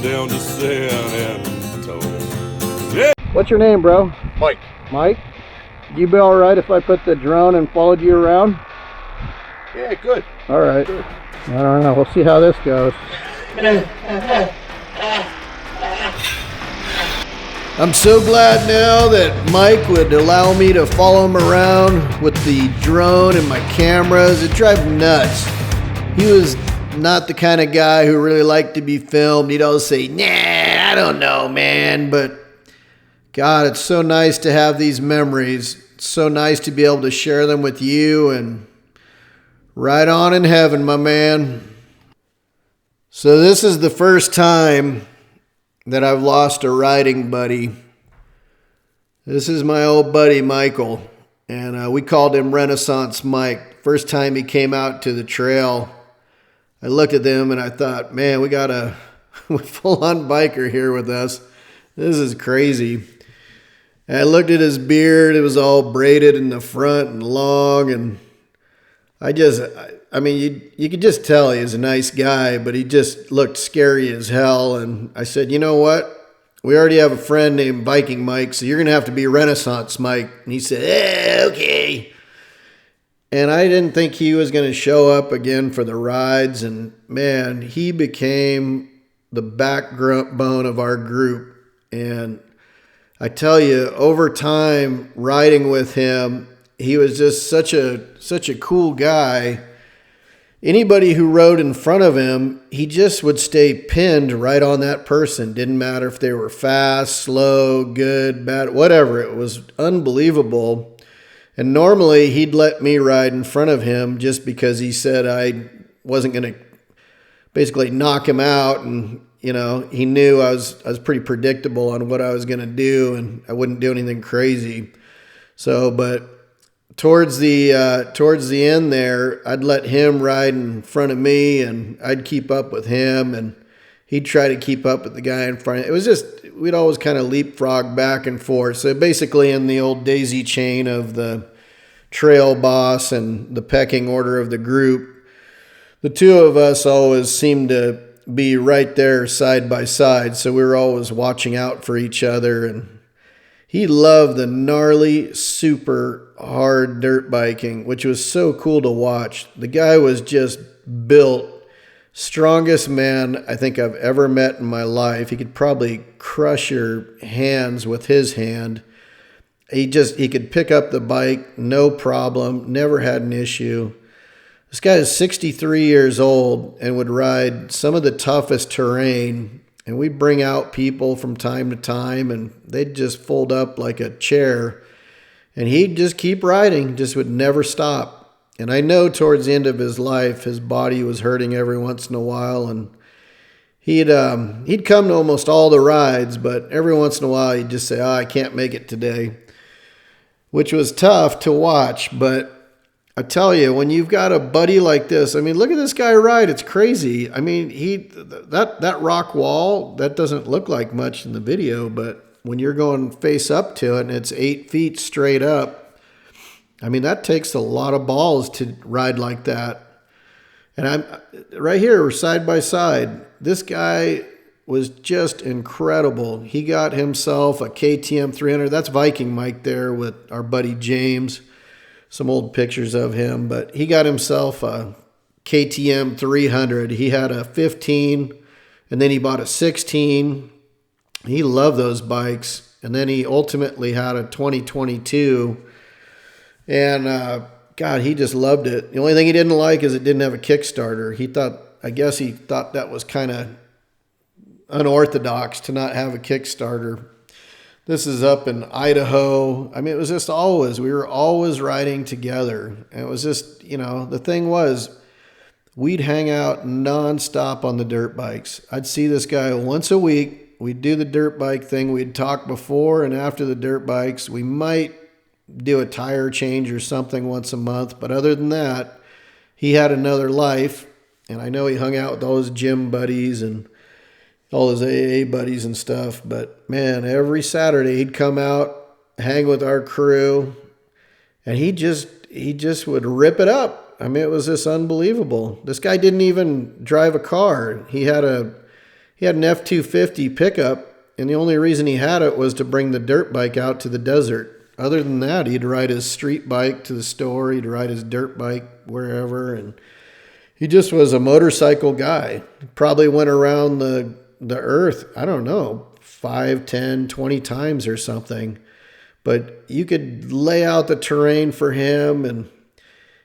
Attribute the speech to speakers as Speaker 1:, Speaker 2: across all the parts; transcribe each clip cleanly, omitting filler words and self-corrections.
Speaker 1: going down to San Antonio. Yeah.
Speaker 2: What's your name, bro?
Speaker 1: Mike.
Speaker 2: Mike? You be all right if I put the drone and followed you around?
Speaker 1: Yeah, good.
Speaker 2: All right.
Speaker 1: Good.
Speaker 2: I don't know. We'll see how this goes. I'm so glad now that Mike would allow me to follow him around with the drone and my cameras. It drives me nuts. He was not the kind of guy who really liked to be filmed. He'd always say, nah, I don't know, man. But God, it's so nice to have these memories. It's so nice to be able to share them with you, and right on in heaven, my man. So this is the first time that I've lost a riding buddy. This is my old buddy, Michael, and we called him Renaissance Mike. First time he came out to the trail, I looked at them and I thought, man, we got a full-on biker here with us. This is crazy. And I looked at his beard. It was all braided in the front and long, and I mean, you could just tell he was a nice guy, but he just looked scary as hell. And I said, you know what? We already have a friend named Viking Mike, so you're going to have to be Renaissance Mike. And he said, okay. And I didn't think he was going to show up again for the rides. And man, he became the backbone of our group. And I tell you, over time, riding with him, he was just such a cool guy. Anybody who rode in front of him, he just would stay pinned right on that person. Didn't matter if they were fast, slow, good, bad, whatever. It was unbelievable. And normally he'd let me ride in front of him just because he said I wasn't going to basically knock him out. And, you know, he knew I was pretty predictable on what I was going to do, and I wouldn't do anything crazy. So, but towards the end there, I'd let him ride in front of me, and I'd keep up with him, and he'd try to keep up with the guy in front. It was just, we'd always kind of leapfrog back and forth. So basically in the old daisy chain of the trail boss and the pecking order of the group, the two of us always seemed to be right there side by side. So we were always watching out for each other, and he loved the gnarly, super hard dirt biking, which was so cool to watch. The guy was just built. Strongest man I think I've ever met in my life. He could probably crush your hands with his hand. He could pick up the bike, no problem, never had an issue. This guy is 63 years old and would ride some of the toughest terrain. And we'd bring out people from time to time, and they'd just fold up like a chair. And he'd just keep riding, just would never stop. And I know towards the end of his life, his body was hurting every once in a while. And he'd come to almost all the rides, but every once in a while he'd just say, I can't make it today. Which was tough to watch, but I tell you, when you've got a buddy like this, I mean, look at this guy ride. It's crazy. I mean, that rock wall, that doesn't look like much in the video, but when you're going face up to it and it's 8 feet straight up, I mean, that takes a lot of balls to ride like that. And I'm right here, we're side by side. This guy was just incredible. He got himself a KTM 300. That's Viking Mike there with our buddy James. Some old pictures of him, but he got himself a KTM 300. He had a 15, and then he bought a 16. He loved those bikes, and then he ultimately had a 2022, and God, he just loved it. The only thing he didn't like is it didn't have a Kickstarter. I guess he thought that was kind of unorthodox to not have a Kickstarter. This is up in Idaho. I mean, it was just we were always riding together. And it was just, you know, the thing was, we'd hang out nonstop on the dirt bikes. I'd see this guy once a week. We'd do the dirt bike thing. We'd talk before and after the dirt bikes. We might do a tire change or something once a month. But other than that, he had another life. And I know he hung out with all his gym buddies and all his AA buddies and stuff. But man, every Saturday he'd come out, hang with our crew, and he just would rip it up. I mean, it was just unbelievable. This guy didn't even drive a car. He had a he had an F-250 pickup, and the only reason he had it was to bring the dirt bike out to the desert. Other than that, he'd ride his street bike to the store, he'd ride his dirt bike wherever, and he just was a motorcycle guy. Probably went around the earth, I don't know, 5, 10, 20 times or something. But you could lay out the terrain for him, and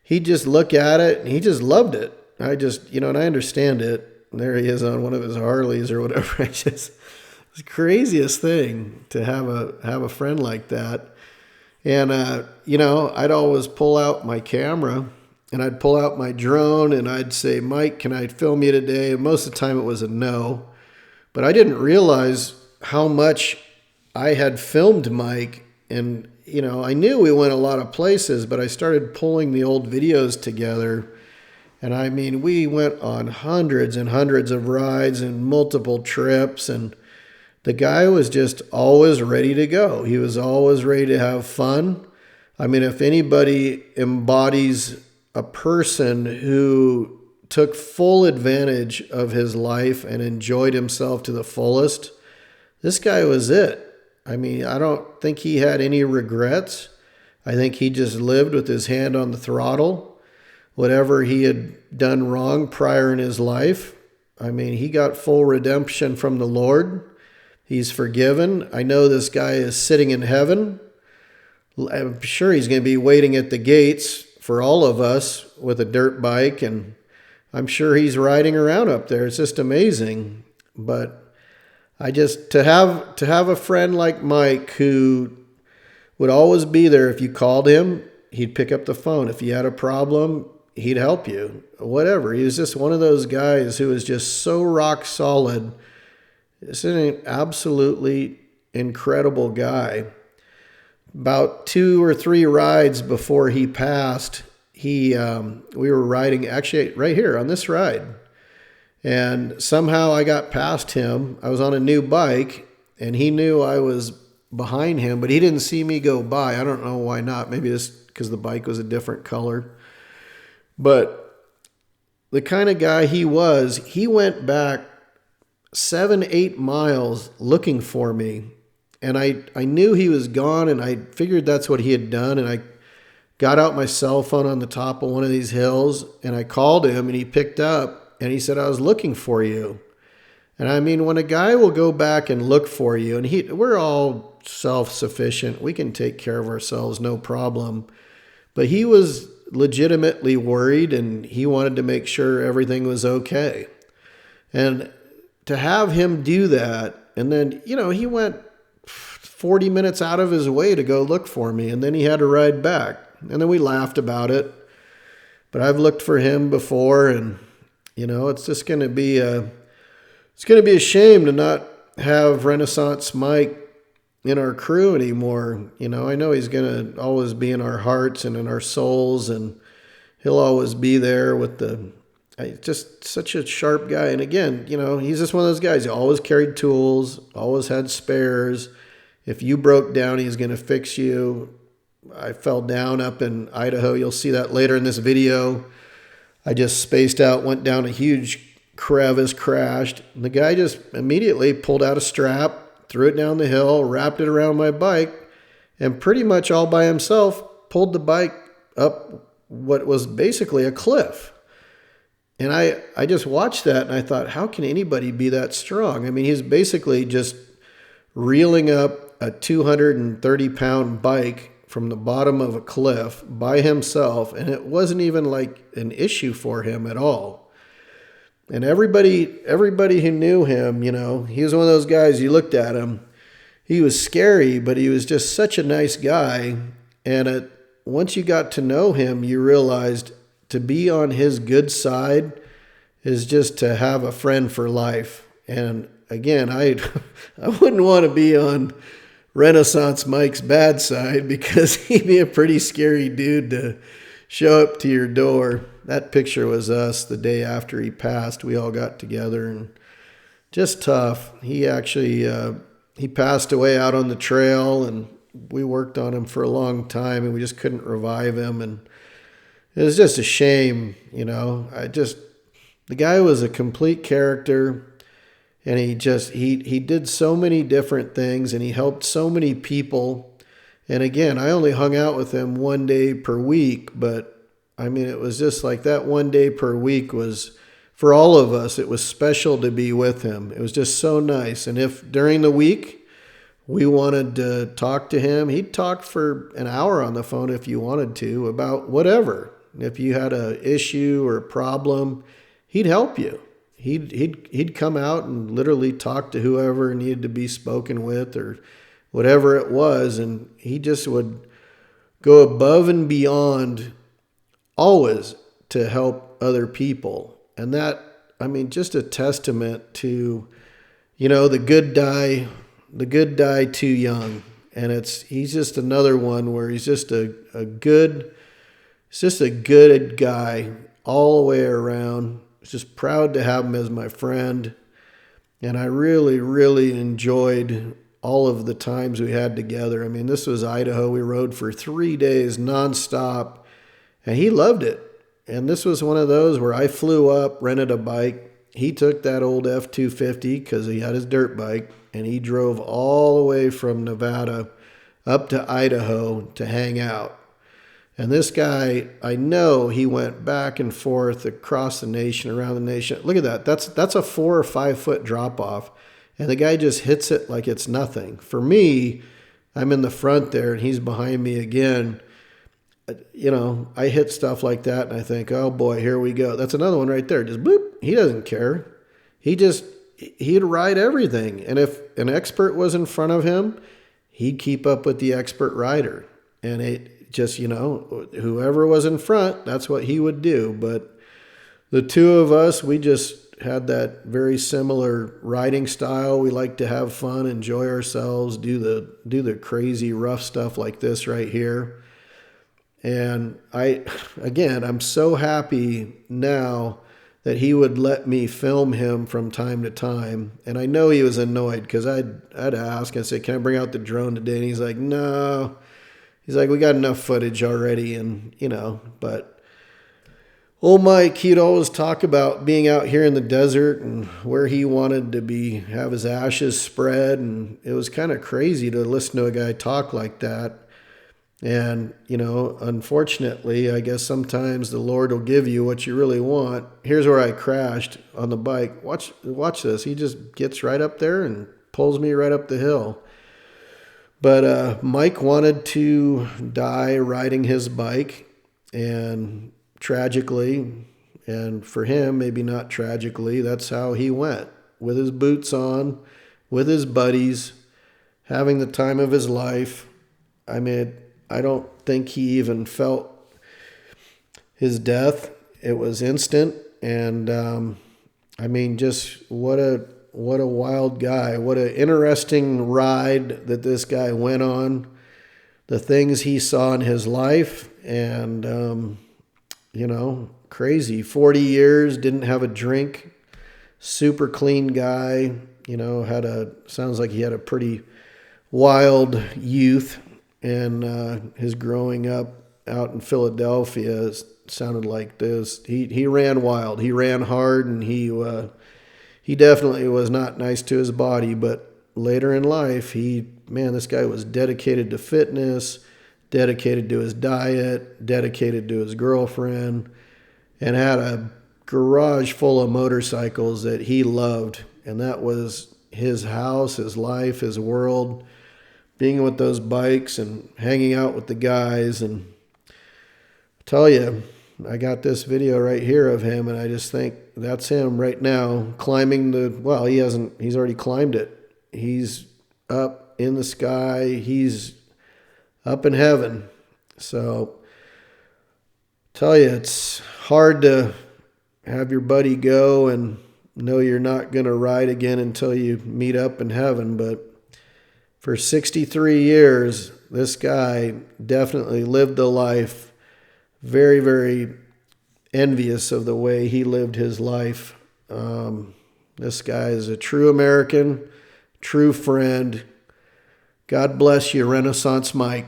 Speaker 2: he'd just look at it, and he just loved it. And I understand it. There he is on one of his Harleys or whatever. It's the craziest thing to have a friend like that. And, I'd always pull out my camera, and I'd pull out my drone, and I'd say, Mike, can I film you today? And most of the time it was a no. But I didn't realize how much I had filmed Mike. And, I knew we went a lot of places, but I started pulling the old videos together. And I mean, we went on hundreds and hundreds of rides and multiple trips. And the guy was just always ready to go. He was always ready to have fun. I mean, if anybody embodies a person who took full advantage of his life and enjoyed himself to the fullest, this guy was it. I mean, I don't think he had any regrets. I think he just lived with his hand on the throttle. Whatever he had done wrong prior in his life, I mean, he got full redemption from the Lord. He's forgiven. I know this guy is sitting in heaven. I'm sure he's going to be waiting at the gates for all of us with a dirt bike, and I'm sure he's riding around up there. It's just amazing. But to have a friend like Mike who would always be there. If you called him, he'd pick up the phone. If you had a problem, he'd help you. Whatever. He was just one of those guys who was just so rock solid. It's an absolutely incredible guy. About 2 or 3 rides before he passed, we were riding actually right here on this ride. And somehow I got past him. I was on a new bike, and he knew I was behind him, but he didn't see me go by. I don't know why not. Maybe just because the bike was a different color. But the kind of guy he was, he went back 7, 8 miles looking for me. And I knew he was gone, and I figured that's what he had done. And I got out my cell phone on the top of one of these hills, and I called him, and he picked up. And he said, I was looking for you. And I mean, when a guy will go back and look for you, and we're all self-sufficient. We can take care of ourselves, no problem. But he was legitimately worried, and he wanted to make sure everything was okay. And to have him do that, and then, he went 40 minutes out of his way to go look for me, and then he had to ride back. And then we laughed about it. But I've looked for him before, and it's just going to be a shame to not have Renaissance Mike in our crew anymore. I know he's going to always be in our hearts and in our souls, and he'll always be there with just such a sharp guy. And again, he's just one of those guys. He always carried tools, always had spares. If you broke down, he's going to fix you. I fell down up in Idaho. You'll see that later in this video. I just spaced out, went down a huge crevice, crashed. And the guy just immediately pulled out a strap, threw it down the hill, wrapped it around my bike, and pretty much all by himself pulled the bike up what was basically a cliff. And I just watched that, and I thought, how can anybody be that strong? I mean, he's basically just reeling up a 230-pound bike from the bottom of a cliff by himself, and it wasn't even like an issue for him at all. And everybody who knew him, he was one of those guys, you looked at him, he was scary, but he was just such a nice guy. And once you got to know him, you realized to be on his good side is just to have a friend for life. And again, I wouldn't want to be on Renaissance Mike's bad side, because he'd be a pretty scary dude to show up to your door. That picture was us the day after he passed. We all got together, and just tough. He actually, he passed away out on the trail, and we worked on him for a long time, and we just couldn't revive him. And it was just a shame, the guy was a complete character. And he did so many different things, and he helped so many people. And again, I only hung out with him 1 day per week, but I mean, it was just like that 1 day per week was, for all of us, it was special to be with him. It was just so nice. And if during the week we wanted to talk to him, he'd talk for an hour on the phone if you wanted to about whatever. If you had an issue or a problem, he'd help you. He'd come out and literally talk to whoever needed to be spoken with or whatever it was, and he just would go above and beyond always to help other people. And that, I mean, just a testament to, the good die too young. And he's just another one where he's just a good guy all the way around. Just proud to have him as my friend. And I really, really enjoyed all of the times we had together. I mean, this was Idaho. We rode for 3 days nonstop, and he loved it. And this was one of those where I flew up, rented a bike. He took that old F-250 because he had his dirt bike, and he drove all the way from Nevada up to Idaho to hang out. And this guy, I know he went back and forth across the nation, around the nation. Look at that. That's a 4 or 5 foot drop off. And the guy just hits it like it's nothing. For me, I'm in the front there and he's behind me again. I hit stuff like that and I think, oh boy, here we go. That's another one right there. Just boop. He doesn't care. He'd ride everything. And if an expert was in front of him, he'd keep up with the expert rider. And it just, whoever was in front, that's what he would do. But the two of us, we just had that very similar riding style. We like to have fun, enjoy ourselves, do the crazy rough stuff like this right here. And I'm so happy now that he would let me film him from time to time. And I know he was annoyed because I'd ask, I said, can I bring out the drone today? And he's like, no. He's like, we got enough footage already. And, but old Mike, he'd always talk about being out here in the desert and where he wanted to have his ashes spread. And it was kind of crazy to listen to a guy talk like that. And, unfortunately, I guess sometimes the Lord will give you what you really want. Here's where I crashed on the bike. Watch this. He just gets right up there and pulls me right up the hill. But Mike wanted to die riding his bike, and tragically, and for him, maybe not tragically, that's how he went, with his boots on, with his buddies, having the time of his life. I mean, I don't think he even felt his death. It was instant. And just what a wild guy. What an interesting ride that this guy went on. The things he saw in his life. And, crazy. 40 years, didn't have a drink. Super clean guy. Sounds like he had a pretty wild youth. And his growing up out in Philadelphia sounded like this. He ran wild. He ran hard, and he definitely was not nice to his body. But later in life, this guy was dedicated to fitness, dedicated to his diet, dedicated to his girlfriend, and had a garage full of motorcycles that he loved. And that was his house, his life, his world. Being with those bikes and hanging out with the guys. And I tell you, I got this video right here of him, and I just think that's him right now climbing he's already climbed it. He's up in the sky. He's up in heaven. So I tell you, it's hard to have your buddy go and know you're not going to ride again until you meet up in heaven. But for 63 years, this guy definitely lived a life. Very, very envious of the way he lived his life. This guy is a true American, true friend. God bless you, Renaissance Mike.